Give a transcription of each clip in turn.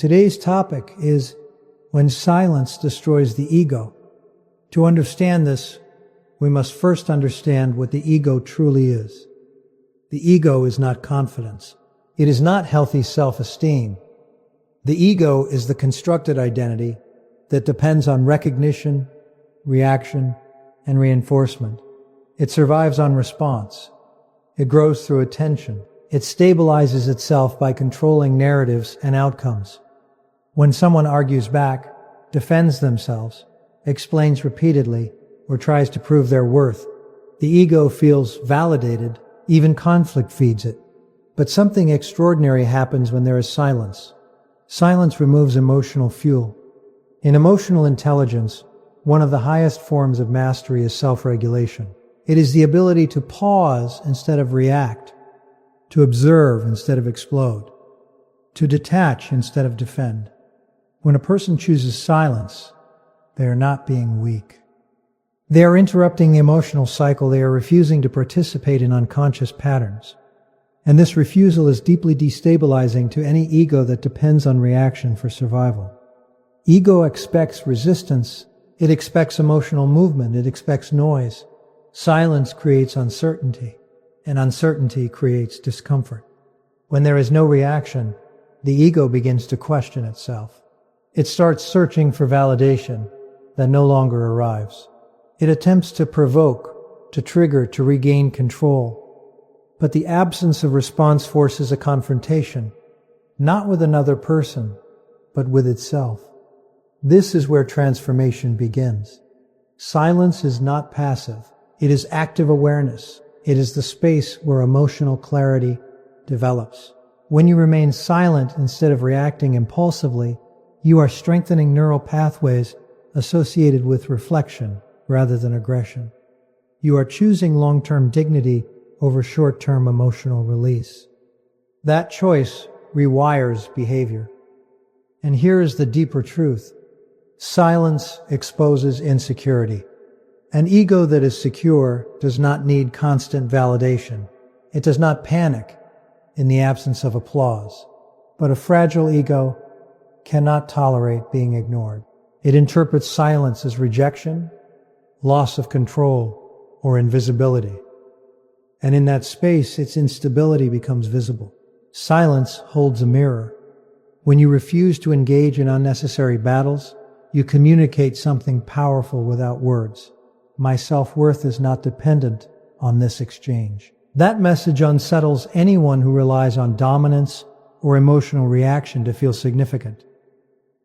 Today's topic is when silence destroys the ego. To understand this, we must first understand what the ego truly is. The ego is not confidence. It is not healthy self-esteem. The ego is the constructed identity that depends on recognition, reaction, and reinforcement. It survives on response. It grows through attention. It stabilizes itself by controlling narratives and outcomes. When someone argues back, defends themselves, explains repeatedly, or tries to prove their worth, the ego feels validated. Even conflict feeds it. But something extraordinary happens when there is silence. Silence removes emotional fuel. In emotional intelligence, one of the highest forms of mastery is self-regulation. It is the ability to pause instead of react, to observe instead of explode, to detach instead of defend. When a person chooses silence, they are not being weak. They are interrupting the emotional cycle. They are refusing to participate in unconscious patterns. And this refusal is deeply destabilizing to any ego that depends on reaction for survival. Ego expects resistance. It expects emotional movement. It expects noise. Silence creates uncertainty, and uncertainty creates discomfort. When there is no reaction, the ego begins to question itself. It starts searching for validation that no longer arrives. It attempts to provoke, to trigger, to regain control. But the absence of response forces a confrontation, not with another person, but with itself. This is where transformation begins. Silence is not passive. It is active awareness. It is the space where emotional clarity develops. When you remain silent instead of reacting impulsively, you are strengthening neural pathways associated with reflection rather than aggression. You are choosing long-term dignity over short-term emotional release. That choice rewires behavior. And here is the deeper truth. Silence exposes insecurity. An ego that is secure does not need constant validation. It does not panic in the absence of applause. But a fragile ego cannot tolerate being ignored. It interprets silence as rejection, loss of control, or invisibility. And in that space, its instability becomes visible. Silence holds a mirror. When you refuse to engage in unnecessary battles, you communicate something powerful without words. My self-worth is not dependent on this exchange. That message unsettles anyone who relies on dominance or emotional reaction to feel significant.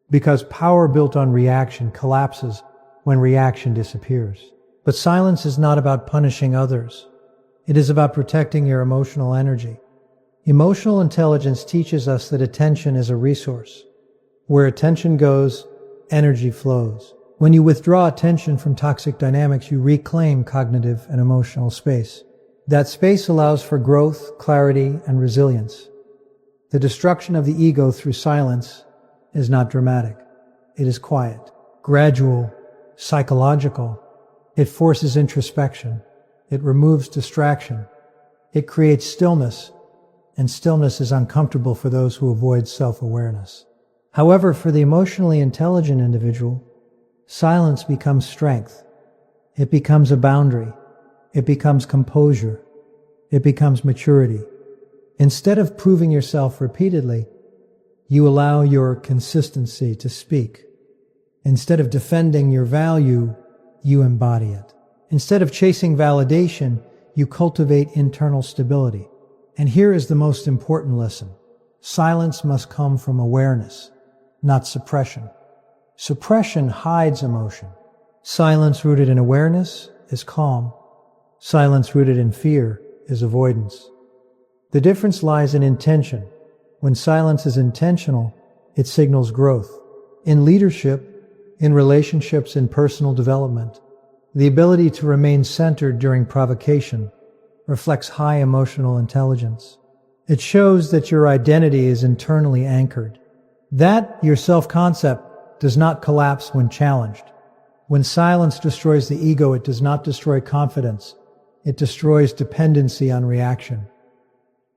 Because power built on reaction collapses when reaction disappears. But silence is not about punishing others. It is about protecting your emotional energy. Emotional intelligence teaches us that attention is a resource. Where attention goes, energy flows. When you withdraw attention from toxic dynamics, you reclaim cognitive and emotional space. That space allows for growth, clarity, and resilience. The destruction of the ego through silence is not dramatic. It is quiet, gradual, psychological. It forces introspection. It removes distraction. It creates stillness, and stillness is uncomfortable for those who avoid self-awareness. However, for the emotionally intelligent individual, silence becomes strength. It becomes a boundary. It becomes composure. It becomes maturity. Instead of proving yourself repeatedly, you allow your consistency to speak. Instead of defending your value, you embody it. Instead of chasing validation, you cultivate internal stability. And here is the most important lesson. Silence must come from awareness, not suppression. Suppression hides emotion. Silence rooted in awareness is calm. Silence rooted in fear is avoidance. The difference lies in intention. When silence is intentional, it signals growth. In leadership, in relationships, in personal development, the ability to remain centered during provocation reflects high emotional intelligence. It shows that your identity is internally anchored, that your self-concept does not collapse when challenged. When silence destroys the ego, it does not destroy confidence. It destroys dependency on reaction.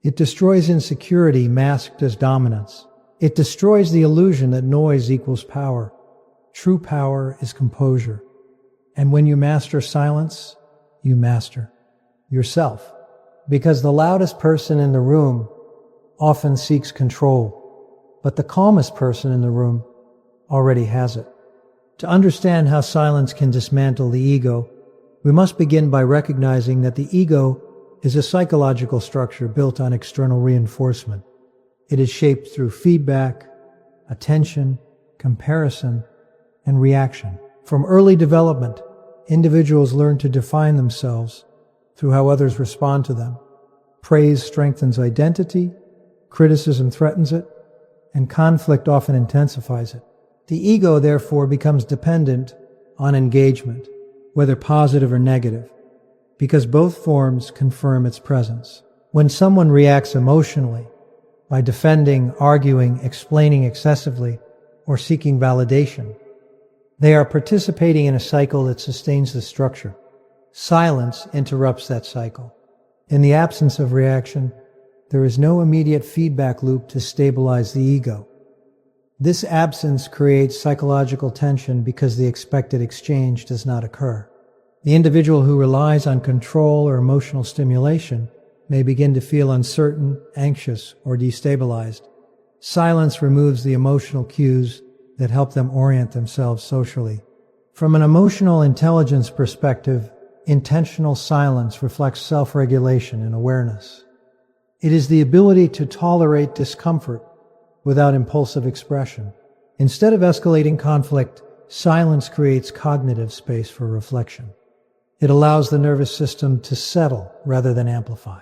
It destroys insecurity masked as dominance. It destroys the illusion that noise equals power. True power is composure. And when you master silence, you master yourself. Because the loudest person in the room often seeks control, but the calmest person in the room already has it. To understand how silence can dismantle the ego, we must begin by recognizing that the ego is a psychological structure built on external reinforcement. It is shaped through feedback, attention, comparison, and reaction. From early development, individuals learn to define themselves through how others respond to them. Praise strengthens identity, criticism threatens it, and conflict often intensifies it. The ego, therefore, becomes dependent on engagement, whether positive or negative, because both forms confirm its presence. When someone reacts emotionally, by defending, arguing, explaining excessively, or seeking validation, they are participating in a cycle that sustains the structure. Silence interrupts that cycle. In the absence of reaction, there is no immediate feedback loop to stabilize the ego. This absence creates psychological tension because the expected exchange does not occur. The individual who relies on control or emotional stimulation may begin to feel uncertain, anxious, or destabilized. Silence removes the emotional cues that help them orient themselves socially. From an emotional intelligence perspective, intentional silence reflects self-regulation and awareness. It is the ability to tolerate discomfort without impulsive expression. Instead of escalating conflict, silence creates cognitive space for reflection. It allows the nervous system to settle rather than amplify.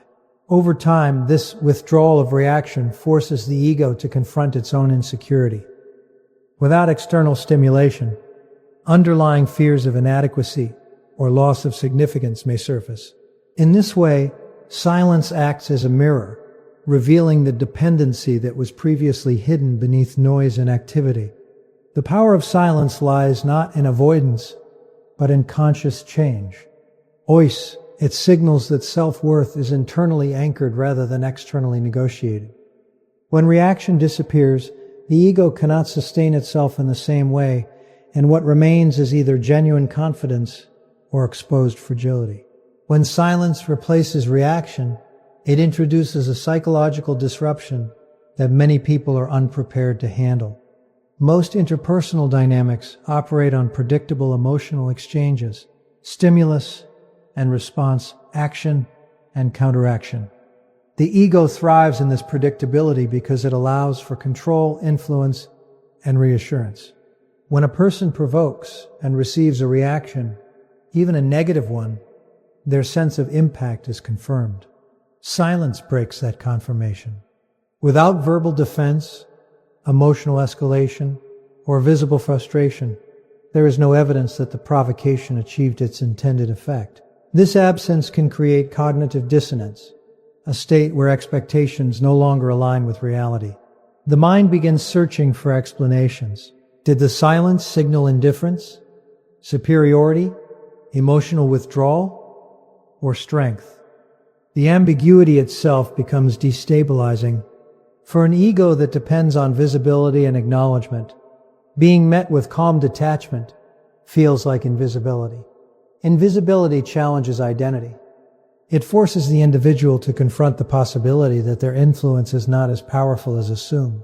Over time, this withdrawal of reaction forces the ego to confront its own insecurity. Without external stimulation, underlying fears of inadequacy or loss of significance may surface. In this way, silence acts as a mirror, revealing the dependency that was previously hidden beneath noise and activity. The power of silence lies not in avoidance, but in conscious change. It signals that self-worth is internally anchored rather than externally negotiated. When reaction disappears, the ego cannot sustain itself in the same way, and what remains is either genuine confidence or exposed fragility. When silence replaces reaction, it introduces a psychological disruption that many people are unprepared to handle. Most interpersonal dynamics operate on predictable emotional exchanges, stimulus and response, action and counteraction. The ego thrives in this predictability because it allows for control, influence, and reassurance. When a person provokes and receives a reaction, even a negative one, their sense of impact is confirmed. Silence breaks that confirmation. Without verbal defense, emotional escalation, or visible frustration, there is no evidence that the provocation achieved its intended effect. This absence can create cognitive dissonance, a state where expectations no longer align with reality. The mind begins searching for explanations. Did the silence signal indifference, superiority, emotional withdrawal, or strength? The ambiguity itself becomes destabilizing. For an ego that depends on visibility and acknowledgement, being met with calm detachment feels like invisibility. Invisibility challenges identity. It forces the individual to confront the possibility that their influence is not as powerful as assumed.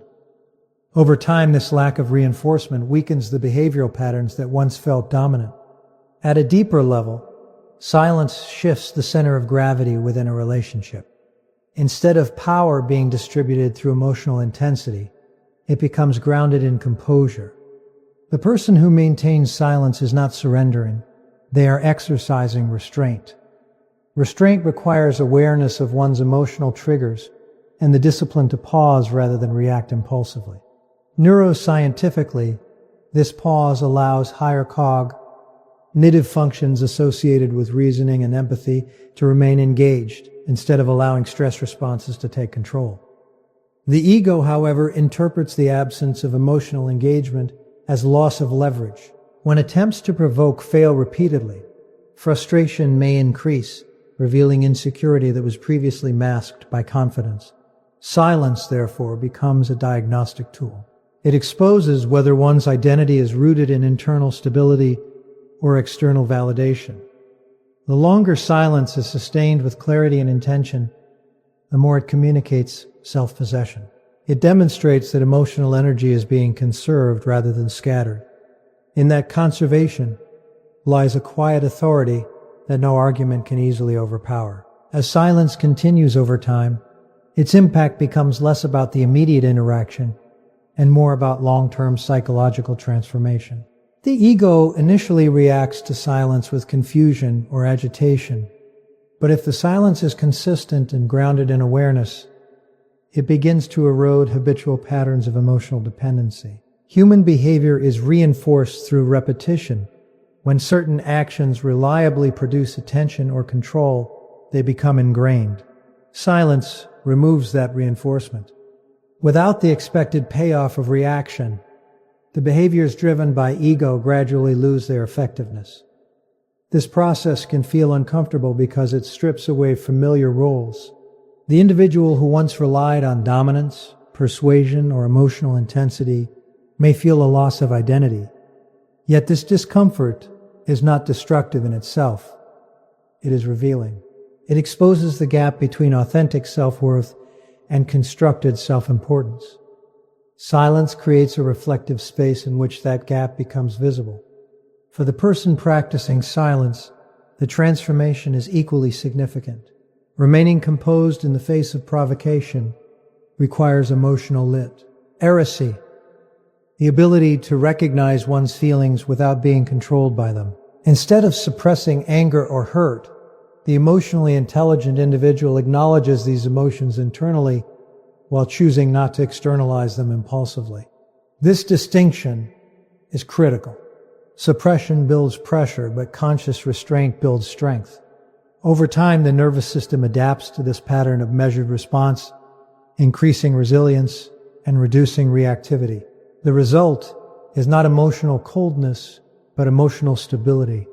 Over time, this lack of reinforcement weakens the behavioral patterns that once felt dominant. At a deeper level, silence shifts the center of gravity within a relationship. Instead of power being distributed through emotional intensity, it becomes grounded in composure. The person who maintains silence is not surrendering. They are exercising restraint. Restraint requires awareness of one's emotional triggers and the discipline to pause rather than react impulsively. Neuroscientifically, this pause allows higher cognitive functions associated with reasoning and empathy to remain engaged instead of allowing stress responses to take control. The ego, however, interprets the absence of emotional engagement as loss of leverage. When attempts to provoke fail repeatedly, frustration may increase, revealing insecurity that was previously masked by confidence. Silence, therefore, becomes a diagnostic tool. It exposes whether one's identity is rooted in internal stability or external validation. The longer silence is sustained with clarity and intention, the more it communicates self-possession. It demonstrates that emotional energy is being conserved rather than scattered. In that conservation lies a quiet authority that no argument can easily overpower. As silence continues over time, its impact becomes less about the immediate interaction and more about long-term psychological transformation. The ego initially reacts to silence with confusion or agitation, but if the silence is consistent and grounded in awareness, it begins to erode habitual patterns of emotional dependency. Human behavior is reinforced through repetition. When certain actions reliably produce attention or control, they become ingrained. Silence removes that reinforcement. Without the expected payoff of reaction, the behaviors driven by ego gradually lose their effectiveness. This process can feel uncomfortable because it strips away familiar roles. The individual who once relied on dominance, persuasion, or emotional intensity may feel a loss of identity. Yet this discomfort is not destructive in itself. It is revealing. It exposes the gap between authentic self-worth and constructed self-importance. Silence creates a reflective space in which that gap becomes visible. For the person practicing silence, the transformation is equally significant. Remaining composed in the face of provocation requires emotional literacy, the ability to recognize one's feelings without being controlled by them. Instead of suppressing anger or hurt, the emotionally intelligent individual acknowledges these emotions internally while choosing not to externalize them impulsively. This distinction is critical. Suppression builds pressure, but conscious restraint builds strength. Over time, the nervous system adapts to this pattern of measured response, increasing resilience and reducing reactivity. The result is not emotional coldness, but emotional stability.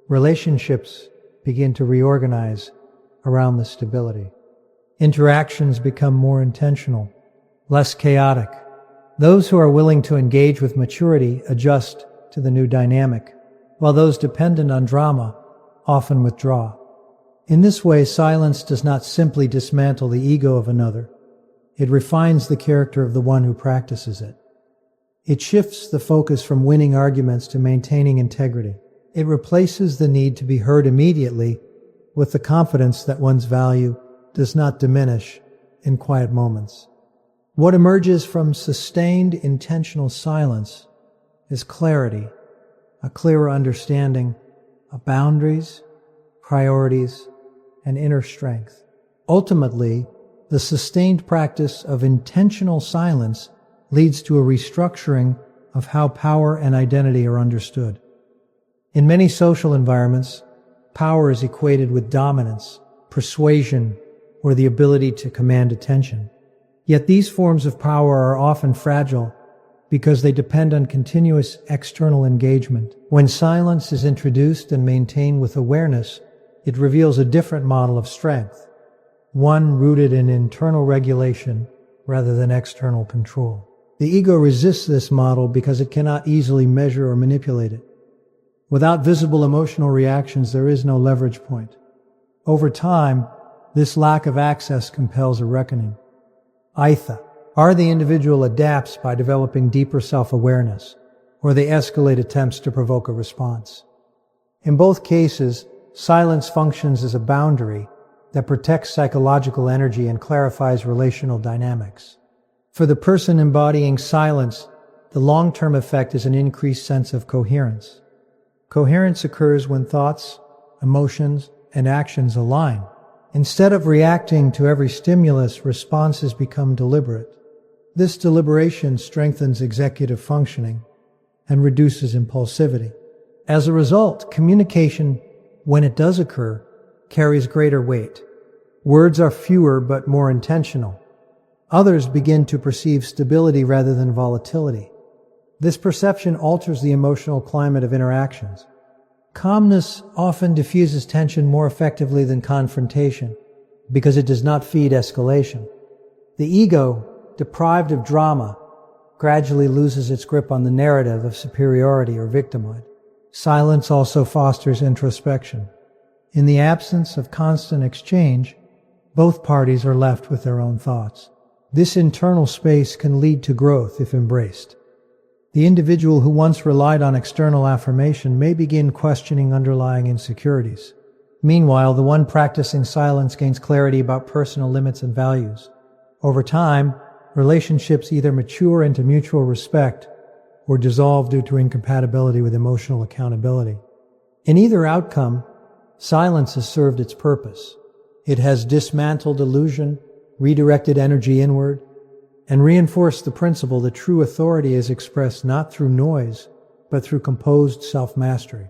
Relationships begin to reorganize around the stability. Interactions become more intentional, less chaotic. Those who are willing to engage with maturity adjust to the new dynamic, while those dependent on drama often withdraw. In this way, silence does not simply dismantle the ego of another. It refines the character of the one who practices it. It shifts the focus from winning arguments to maintaining integrity. It replaces the need to be heard immediately with the confidence that one's value does not diminish in quiet moments. What emerges from sustained intentional silence is clarity, a clearer understanding of boundaries, priorities, and inner strength. Ultimately, the sustained practice of intentional silence leads to a restructuring of how power and identity are understood. In many social environments, power is equated with dominance, persuasion, or the ability to command attention. Yet these forms of power are often fragile because they depend on continuous external engagement. When silence is introduced and maintained with awareness, it reveals a different model of strength, one rooted in internal regulation rather than external control. The ego resists this model because it cannot easily measure or manipulate it. Without visible emotional reactions, there is no leverage point. Over time, this lack of access compels a reckoning. Either the individual adapts by developing deeper self-awareness, or they escalate attempts to provoke a response. In both cases, silence functions as a boundary that protects psychological energy and clarifies relational dynamics. For the person embodying silence, the long-term effect is an increased sense of coherence. Coherence occurs when thoughts, emotions, and actions align. Instead of reacting to every stimulus, responses become deliberate. This deliberation strengthens executive functioning and reduces impulsivity. As a result, communication, when it does occur, carries greater weight. Words are fewer but more intentional. Others begin to perceive stability rather than volatility. This perception alters the emotional climate of interactions. Calmness often diffuses tension more effectively than confrontation because it does not feed escalation. The ego, deprived of drama, gradually loses its grip on the narrative of superiority or victimhood. Silence also fosters introspection. In the absence of constant exchange, both parties are left with their own thoughts. This internal space can lead to growth if embraced. The individual who once relied on external affirmation may begin questioning underlying insecurities. Meanwhile, the one practicing silence gains clarity about personal limits and values. Over time, relationships either mature into mutual respect or dissolve due to incompatibility with emotional accountability. In either outcome, silence has served its purpose. It has dismantled illusion, redirected energy inward, and reinforced the principle that true authority is expressed not through noise, but through composed self-mastery.